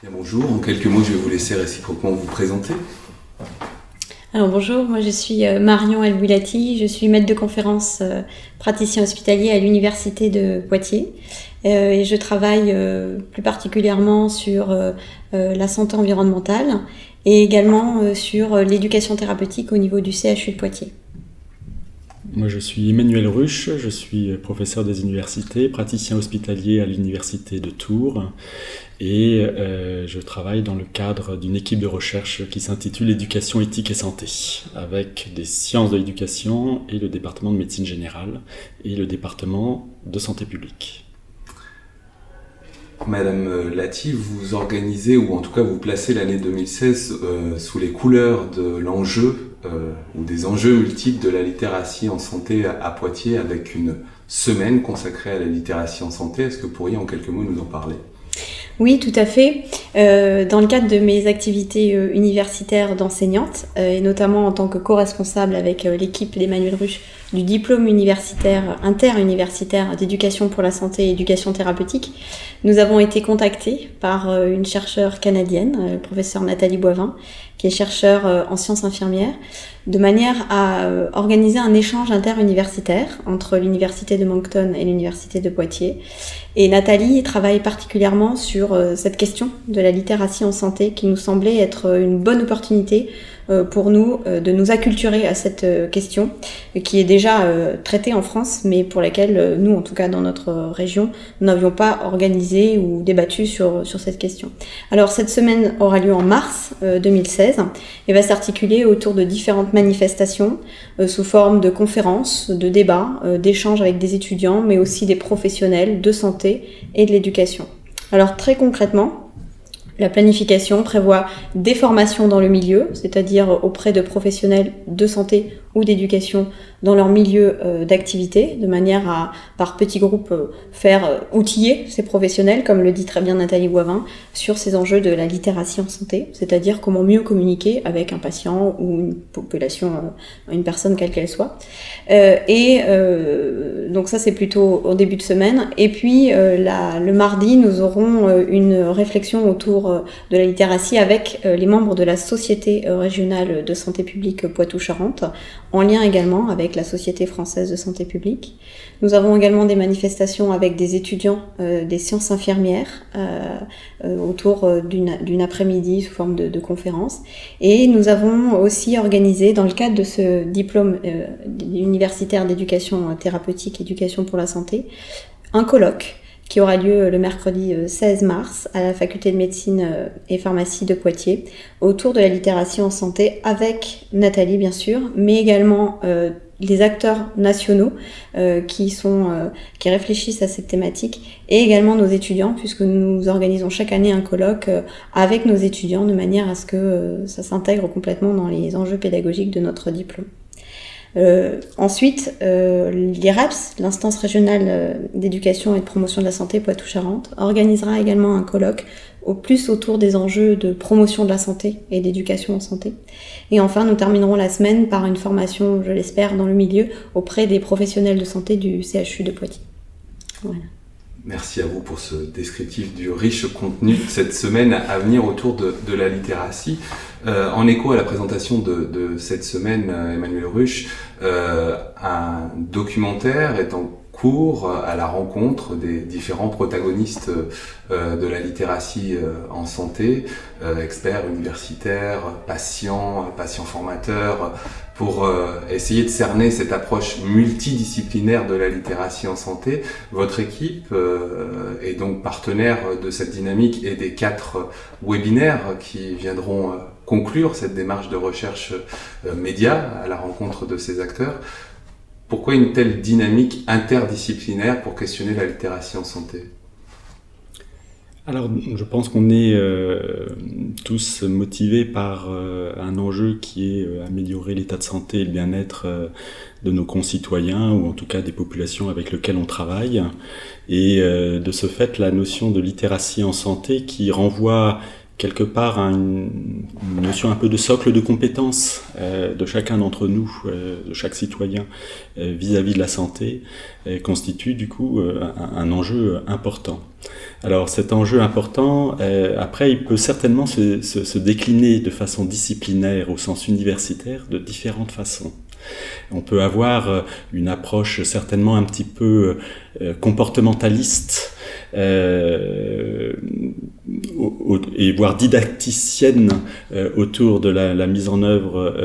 Bien, bonjour, en quelques mots, je vais vous laisser réciproquement vous présenter. Alors bonjour, moi je suis Marion El-Boulati, je suis maître de conférence praticien hospitalier à l'Université de Poitiers et je travaille plus particulièrement sur la santé environnementale et également sur l'éducation thérapeutique au niveau du CHU de Poitiers. Moi je suis Emmanuel Ruche, je suis professeur des universités, praticien hospitalier à l'Université de Tours et je travaille dans le cadre d'une équipe de recherche qui s'intitule Éducation, éthique et santé, avec des sciences de l'éducation et le département de médecine générale et le département de santé publique. Madame Lati, vous organisez, ou en tout cas vous placez l'année 2016 sous les couleurs de l'enjeu, ou des enjeux multiples de la littératie en santé à Poitiers, avec une semaine consacrée à la littératie en santé. Est-ce que vous pourriez en quelques mots nous en parler ? Oui, tout à fait. Dans le cadre de mes activités universitaires d'enseignante, et notamment en tant que co-responsable avec l'équipe d'Emmanuel Ruche du diplôme universitaire interuniversitaire d'éducation pour la santé et éducation thérapeutique, nous avons été contactés par une chercheure canadienne, le professeur Nathalie Boivin, qui est chercheure en sciences infirmières, de manière à organiser un échange interuniversitaire entre l'université de Moncton et l'université de Poitiers. Et Nathalie travaille particulièrement sur cette question de la littératie en santé qui nous semblait être une bonne opportunité pour nous de nous acculturer à cette question qui est déjà traitée en France, mais pour laquelle nous, en tout cas dans notre région, nous n'avions pas organisé ou débattu sur cette question. Alors cette semaine aura lieu en mars 2016 et va s'articuler autour de différentes manifestations sous forme de conférences, de débats, d'échanges avec des étudiants, mais aussi des professionnels de santé et de l'éducation. Alors très concrètement, la planification prévoit des formations dans le milieu, c'est-à-dire auprès de professionnels de santé ou d'éducation dans leur milieu d'activité, de manière à, par petits groupes, faire outiller ces professionnels, comme le dit très bien Nathalie Boivin, sur ces enjeux de la littératie en santé, c'est-à-dire comment mieux communiquer avec un patient ou une population, une personne quelle qu'elle soit. Donc ça c'est plutôt au début de semaine. Et puis le mardi, nous aurons une réflexion autour de la littératie avec les membres de la Société régionale de santé publique Poitou-Charentes, en lien également avec la Société française de santé publique. Nous avons également des manifestations avec des étudiants des sciences infirmières autour d'une après-midi sous forme de conférence. Et nous avons aussi organisé, dans le cadre de ce diplôme universitaire d'éducation thérapeutique, éducation pour la santé, un colloque qui aura lieu le mercredi 16 mars à la faculté de médecine et pharmacie de Poitiers, autour de la littératie en santé, avec Nathalie bien sûr, mais également les acteurs nationaux qui réfléchissent à cette thématique, et également nos étudiants, puisque nous organisons chaque année un colloque avec nos étudiants, de manière à ce que ça s'intègre complètement dans les enjeux pédagogiques de notre diplôme. Ensuite, l'IRAPS, l'instance régionale d'éducation et de promotion de la santé Poitou-Charentes, organisera également un colloque au plus autour des enjeux de promotion de la santé et d'éducation en santé. Et enfin, nous terminerons la semaine par une formation, je l'espère, dans le milieu auprès des professionnels de santé du CHU de Poitiers. Voilà. Merci à vous pour ce descriptif du riche contenu de cette semaine à venir autour de la littératie. En écho à la présentation de cette semaine, Emmanuel Ruche, un documentaire est en cours à la rencontre des différents protagonistes de la littératie en santé, experts universitaires, patients formateurs, pour essayer de cerner cette approche multidisciplinaire de la littératie en santé. Votre équipe est donc partenaire de cette dynamique et des 4 webinaires qui viendront conclure cette démarche de recherche média à la rencontre de ces acteurs. Pourquoi une telle dynamique interdisciplinaire pour questionner la littératie en santé ? Alors, je pense qu'on est tous motivés par un enjeu qui est améliorer l'état de santé et le bien-être de nos concitoyens, ou en tout cas des populations avec lesquelles on travaille. Et de ce fait, la notion de littératie en santé qui renvoie quelque part une notion un peu de socle de compétences de chacun d'entre nous, de chaque citoyen vis-à-vis de la santé, constitue du coup un enjeu important. Alors cet enjeu important, après il peut certainement se décliner de façon disciplinaire au sens universitaire de différentes façons. On peut avoir une approche certainement un petit peu comportementaliste et voire didacticienne autour de la mise en œuvre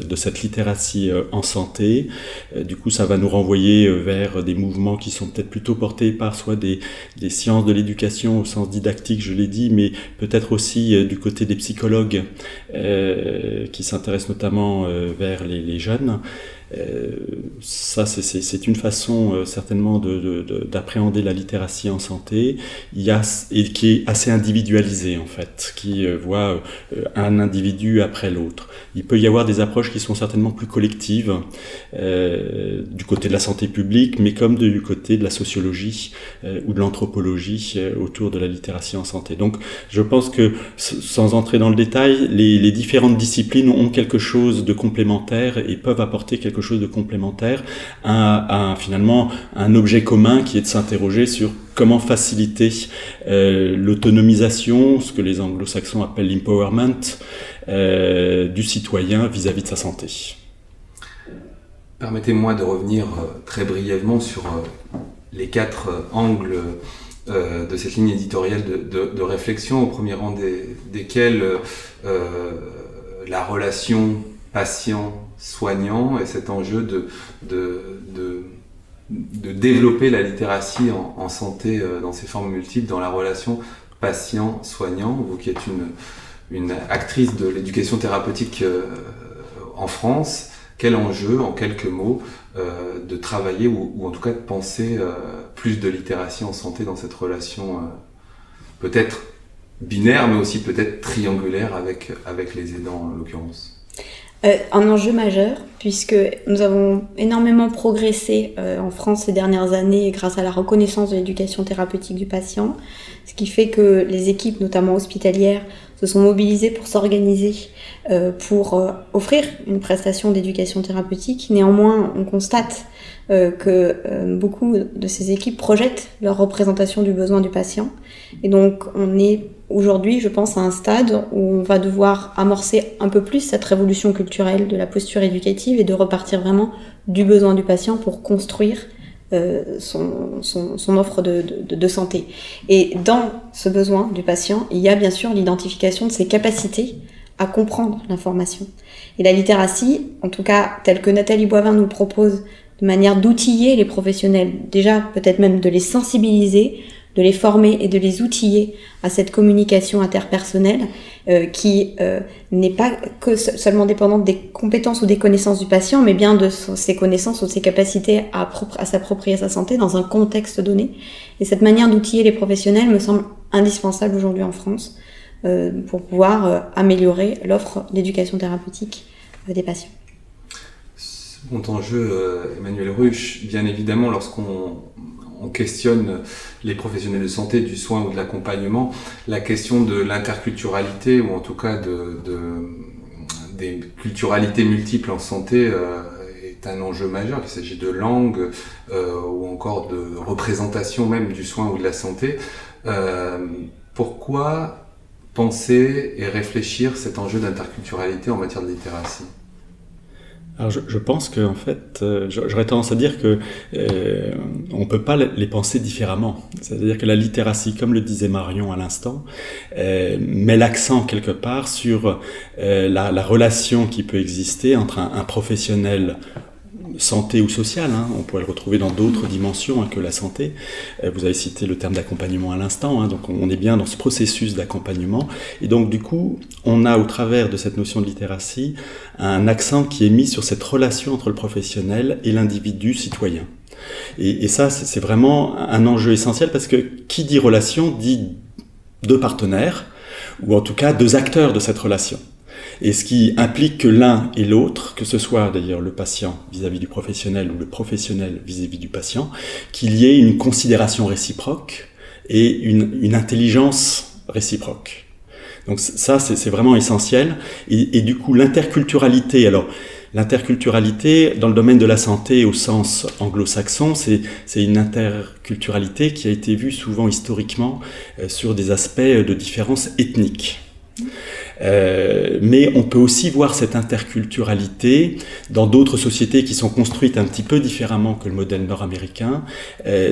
de cette littératie en santé. Du coup, ça va nous renvoyer vers des mouvements qui sont peut-être plutôt portés par soit des sciences de l'éducation au sens didactique, je l'ai dit, mais peut-être aussi du côté des psychologues qui s'intéressent notamment vers les jeunes. Ça, c'est une façon certainement d'appréhender la littératie en santé, et qui est assez individualisée en fait, qui voit un individu après l'autre. Il peut y avoir des approches qui sont certainement plus collectives du côté de la santé publique, mais comme du côté de la sociologie ou de l'anthropologie autour de la littératie en santé. Donc je pense que, sans entrer dans le détail, les différentes disciplines ont quelque chose de complémentaire et peuvent apporter quelque chose de complémentaire à finalement un objet commun qui est de s'interroger sur comment faciliter l'autonomisation, ce que les anglo-saxons appellent l'empowerment du citoyen vis-à-vis de sa santé. Permettez-moi de revenir très brièvement sur les 4 angles de cette ligne éditoriale de réflexion, au premier rang desquels la relation patient-soignant et cet enjeu de développer la littératie en santé dans ses formes multiples, dans la relation patient-soignant. Vous qui êtes une actrice de l'éducation thérapeutique en France, quel enjeu, en quelques mots, de travailler ou en tout cas de penser plus de littératie en santé dans cette relation peut-être binaire, mais aussi peut-être triangulaire avec les aidants en l'occurrence? Un enjeu majeur, puisque nous avons énormément progressé en France ces dernières années grâce à la reconnaissance de l'éducation thérapeutique du patient, ce qui fait que les équipes, notamment hospitalières, se sont mobilisées pour s'organiser, pour offrir une prestation d'éducation thérapeutique. Néanmoins, on constate que beaucoup de ces équipes projettent leur représentation du besoin du patient. Et donc, on est aujourd'hui, je pense, à un stade où on va devoir amorcer un peu plus cette révolution culturelle de la posture éducative et de repartir vraiment du besoin du patient pour construire son offre de santé. Et dans ce besoin du patient, il y a bien sûr l'identification de ses capacités à comprendre l'information. Et la littératie, en tout cas telle que Nathalie Boivin nous propose, de manière d'outiller les professionnels, déjà peut-être même de les sensibiliser, de les former et de les outiller à cette communication interpersonnelle qui n'est pas que seulement dépendante des compétences ou des connaissances du patient, mais bien de ses connaissances ou de ses capacités à s'approprier sa santé dans un contexte donné. Et cette manière d'outiller les professionnels me semble indispensable aujourd'hui en France pour pouvoir améliorer l'offre d'éducation thérapeutique des patients. Second enjeu, Emmanuelle Ruch, bien évidemment, lorsqu'on questionne les professionnels de santé, du soin ou de l'accompagnement, la question de l'interculturalité, ou en tout cas des culturalités multiples en santé est un enjeu majeur, qu'il s'agit de langue ou encore de représentation même du soin ou de la santé. Pourquoi penser et réfléchir cet enjeu d'interculturalité en matière de littératie ? Alors je pense que en fait, j'aurais tendance à dire que on peut pas les penser différemment. C'est-à-dire que la littératie, comme le disait Marion à l'instant, met l'accent quelque part sur la relation qui peut exister entre un professionnel santé ou sociale, on pourrait le retrouver dans d'autres dimensions que la santé. Vous avez cité le terme d'accompagnement à l'instant, donc on est bien dans ce processus d'accompagnement. Et donc du coup, on a au travers de cette notion de littératie un accent qui est mis sur cette relation entre le professionnel et l'individu citoyen. Et ça, c'est vraiment un enjeu essentiel parce que qui dit relation dit deux partenaires, ou en tout cas deux acteurs de cette relation. Et ce qui implique que l'un et l'autre, que ce soit d'ailleurs le patient vis-à-vis du professionnel ou le professionnel vis-à-vis du patient, qu'il y ait une considération réciproque et une intelligence réciproque. Donc ça, c'est vraiment essentiel. Et du coup, l'interculturalité, alors l'interculturalité dans le domaine de la santé au sens anglo-saxon, c'est une interculturalité qui a été vue souvent historiquement sur des aspects de différences ethniques. Mais on peut aussi voir cette interculturalité dans d'autres sociétés qui sont construites un petit peu différemment que le modèle nord-américain,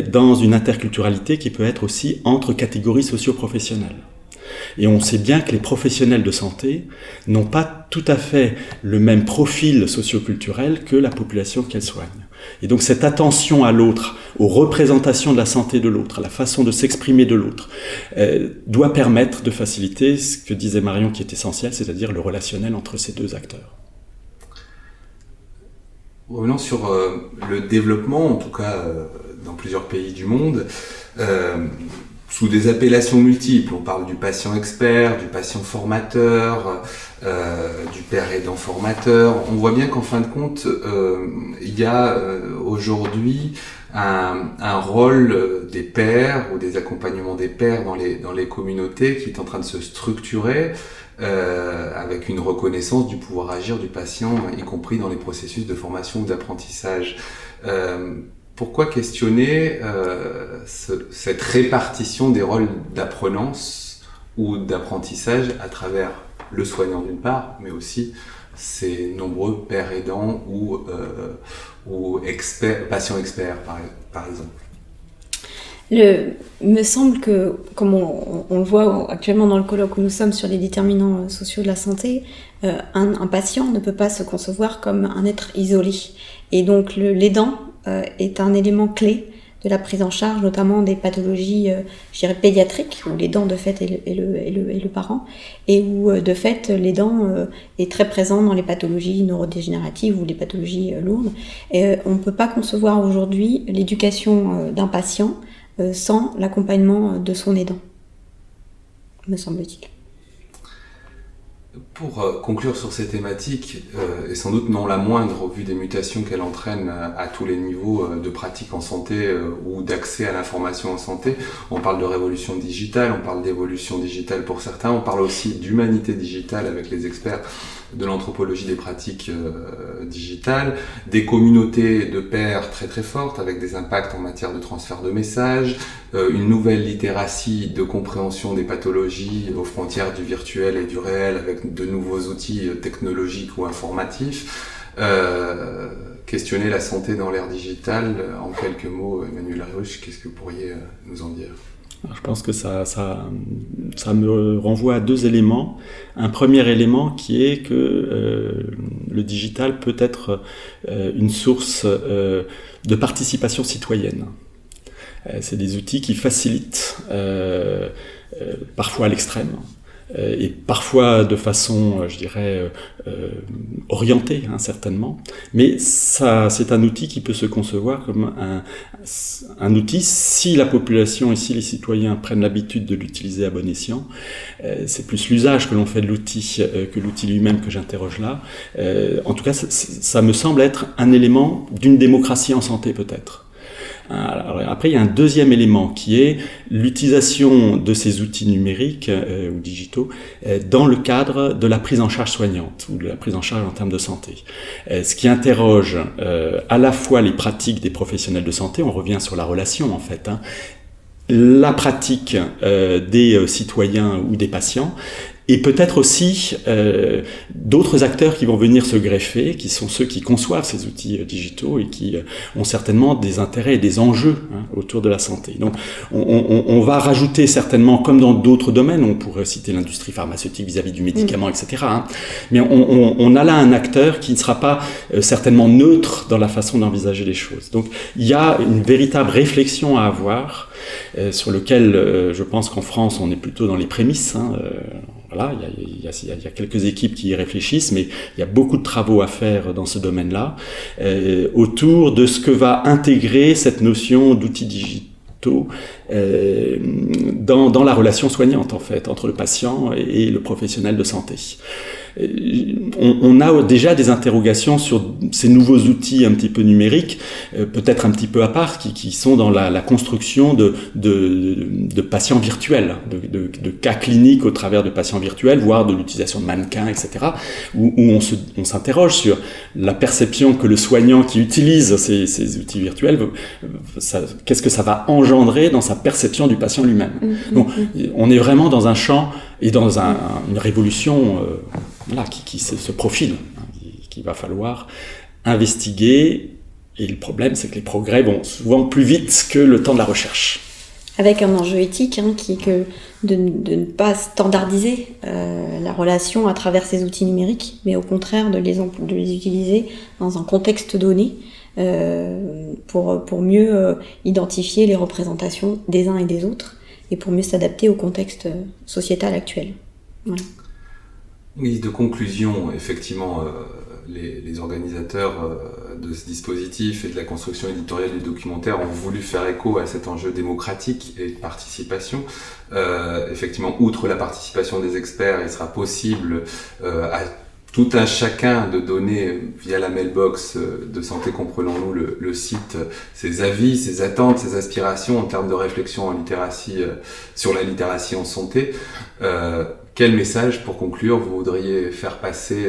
dans une interculturalité qui peut être aussi entre catégories socio-professionnelles. Et on sait bien que les professionnels de santé n'ont pas tout à fait le même profil socio-culturel que la population qu'elles soignent. Et donc cette attention à l'autre, aux représentations de la santé de l'autre, à la façon de s'exprimer de l'autre, doit permettre de faciliter ce que disait Marion qui est essentiel, c'est-à-dire le relationnel entre ces deux acteurs. Revenons sur le développement, en tout cas dans plusieurs pays du monde, sous des appellations multiples. On parle du patient expert, du patient formateur, du père aidant formateur. On voit bien qu'en fin de compte, il y a aujourd'hui un rôle des pairs ou des accompagnements des pairs dans les communautés qui est en train de se structurer avec une reconnaissance du pouvoir agir du patient, y compris dans les processus de formation ou d'apprentissage. Pourquoi questionner cette répartition des rôles d'apprenance ou d'apprentissage à travers le soignant d'une part, mais aussi ces nombreux pairs aidants ou patients experts par exemple? Me semble que, comme on le voit actuellement dans le colloque où nous sommes sur les déterminants sociaux de la santé, un patient ne peut pas se concevoir comme un être isolé. Et donc l'aidant est un élément clé de la prise en charge, notamment des pathologies, je dirais, pédiatriques, où l'aidant de fait est le parent, et où de fait l'aidant est très présent dans les pathologies neurodégénératives ou les pathologies lourdes. Et on ne peut pas concevoir aujourd'hui l'éducation d'un patient sans l'accompagnement de son aidant, me semble-t-il. Pour conclure sur ces thématiques, et sans doute non la moindre au vu des mutations qu'elle entraîne à tous les niveaux de pratique en santé ou d'accès à l'information en santé, on parle de révolution digitale, on parle d'évolution digitale pour certains, on parle aussi d'humanité digitale avec les experts de l'anthropologie des pratiques digitales, des communautés de pairs très très fortes avec des impacts en matière de transfert de messages, une nouvelle littératie de compréhension des pathologies aux frontières du virtuel et du réel avec de nouveaux outils technologiques ou informatifs. Questionner la santé dans l'ère digitale, en quelques mots, Emmanuel Ruch, qu'est-ce que vous pourriez nous en dire ? Alors, je pense que ça me renvoie à deux éléments. Un premier élément qui est que le digital peut être une source de participation citoyenne. C'est des outils qui facilitent, parfois à l'extrême, et parfois de façon, je dirais, orientée, certainement. Mais ça, c'est un outil qui peut se concevoir comme un outil, si la population et si les citoyens prennent l'habitude de l'utiliser à bon escient. C'est plus l'usage que l'on fait de l'outil que l'outil lui-même que j'interroge là. En tout cas, ça me semble être un élément d'une démocratie en santé, peut-être. Alors, après, il y a un deuxième élément qui est l'utilisation de ces outils numériques ou digitaux dans le cadre de la prise en charge soignante ou de la prise en charge en termes de santé. Ce qui interroge à la fois les pratiques des professionnels de santé, on revient sur la relation en fait, la pratique des citoyens ou des patients, et peut-être aussi d'autres acteurs qui vont venir se greffer, qui sont ceux qui conçoivent ces outils digitaux et qui ont certainement des intérêts et des enjeux autour de la santé. Donc on va rajouter certainement, comme dans d'autres domaines, on pourrait citer l'industrie pharmaceutique vis-à-vis du médicament, etc. Mais on a là un acteur qui ne sera pas certainement neutre dans la façon d'envisager les choses. Donc il y a une véritable réflexion à avoir sur lequel je pense qu'en France on est plutôt dans les prémices. Voilà, il y a quelques équipes qui y réfléchissent, mais il y a beaucoup de travaux à faire dans ce domaine-là, autour de ce que va intégrer cette notion d'outils digitaux dans la relation soignante, en fait, entre le patient et le professionnel de santé. on a déjà des interrogations sur ces nouveaux outils un petit peu numériques, peut-être un petit peu à part, qui sont dans la construction de patients virtuels, de cas cliniques au travers de patients virtuels, voire de l'utilisation de mannequins, etc., où on s'interroge sur la perception que le soignant qui utilise ces outils virtuels, qu'est-ce que ça va engendrer dans sa perception du patient lui-même. Donc, on est vraiment dans un champ et dans une révolution qui se profile, qu'il va falloir investiguer. Et le problème, c'est que les progrès vont souvent plus vite que le temps de la recherche. Avec un enjeu éthique qui est de ne pas standardiser la relation à travers ces outils numériques, mais au contraire de les utiliser dans un contexte donné pour mieux identifier les représentations des uns et des autres et pour mieux s'adapter au contexte sociétal actuel. Voilà. Oui, de conclusion, effectivement, les organisateurs de ce dispositif et de la construction éditoriale du documentaire ont voulu faire écho à cet enjeu démocratique et de participation. Effectivement, outre la participation des experts, il sera possible à tout un chacun de donner via la mailbox de Santé Comprenons-nous le site ses avis, ses attentes, ses aspirations en termes de réflexion en littératie sur la littératie en santé. Quel message, pour conclure, vous voudriez faire passer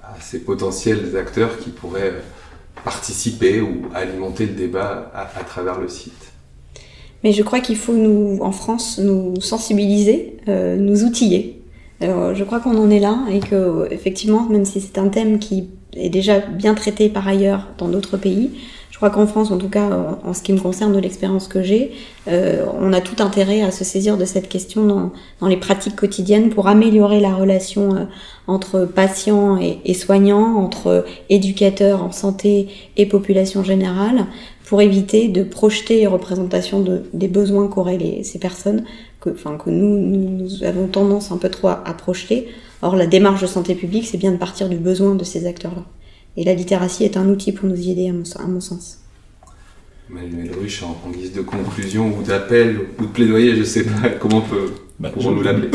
à ces potentiels acteurs qui pourraient participer ou alimenter le débat à travers le site? Mais je crois qu'il faut, en France, nous sensibiliser, nous outiller. Je crois qu'on en est là et que, effectivement, même si c'est un thème qui est déjà bien traité par ailleurs dans d'autres pays, je crois qu'en France, en tout cas, en ce qui me concerne de l'expérience que j'ai, on a tout intérêt à se saisir de cette question dans les pratiques quotidiennes pour améliorer la relation entre patients et soignants, entre éducateurs en santé et population générale, pour éviter de projeter les représentations des besoins qu'auraient ces personnes, que nous avons tendance un peu trop à projeter. Or, la démarche de santé publique, c'est bien de partir du besoin de ces acteurs-là. Et la littératie est un outil pour nous y aider, à mon sens. Emmanuel Ruch, en guise de conclusion ou d'appel ou de plaidoyer, je ne sais pas comment pouvons-nous l'appeler.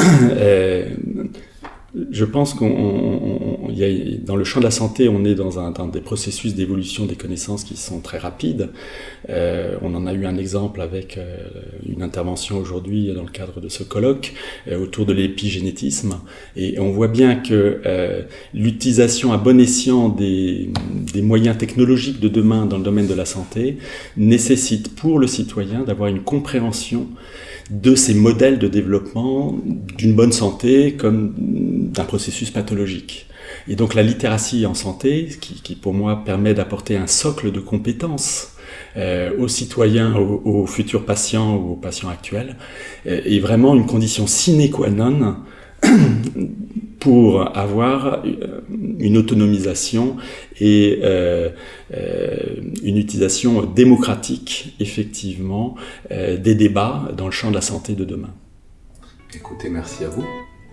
Je pense dans le champ de la santé, on est dans des processus d'évolution des connaissances qui sont très rapides. On en a eu un exemple avec une intervention aujourd'hui dans le cadre de ce colloque autour de l'épigénétisme. Et on voit bien que l'utilisation à bon escient des moyens technologiques de demain dans le domaine de la santé nécessite pour le citoyen d'avoir une compréhension de ces modèles de développement d'une bonne santé comme d'un processus pathologique. Et donc la littératie en santé, qui pour moi permet d'apporter un socle de compétences aux citoyens, aux futurs patients ou aux patients actuels, est vraiment une condition sine qua non pour avoir une autonomisation et une utilisation démocratique, effectivement, des débats dans le champ de la santé de demain. Écoutez, merci à vous.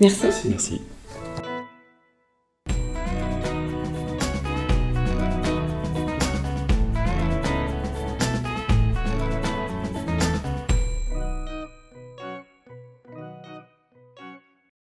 Merci. Merci.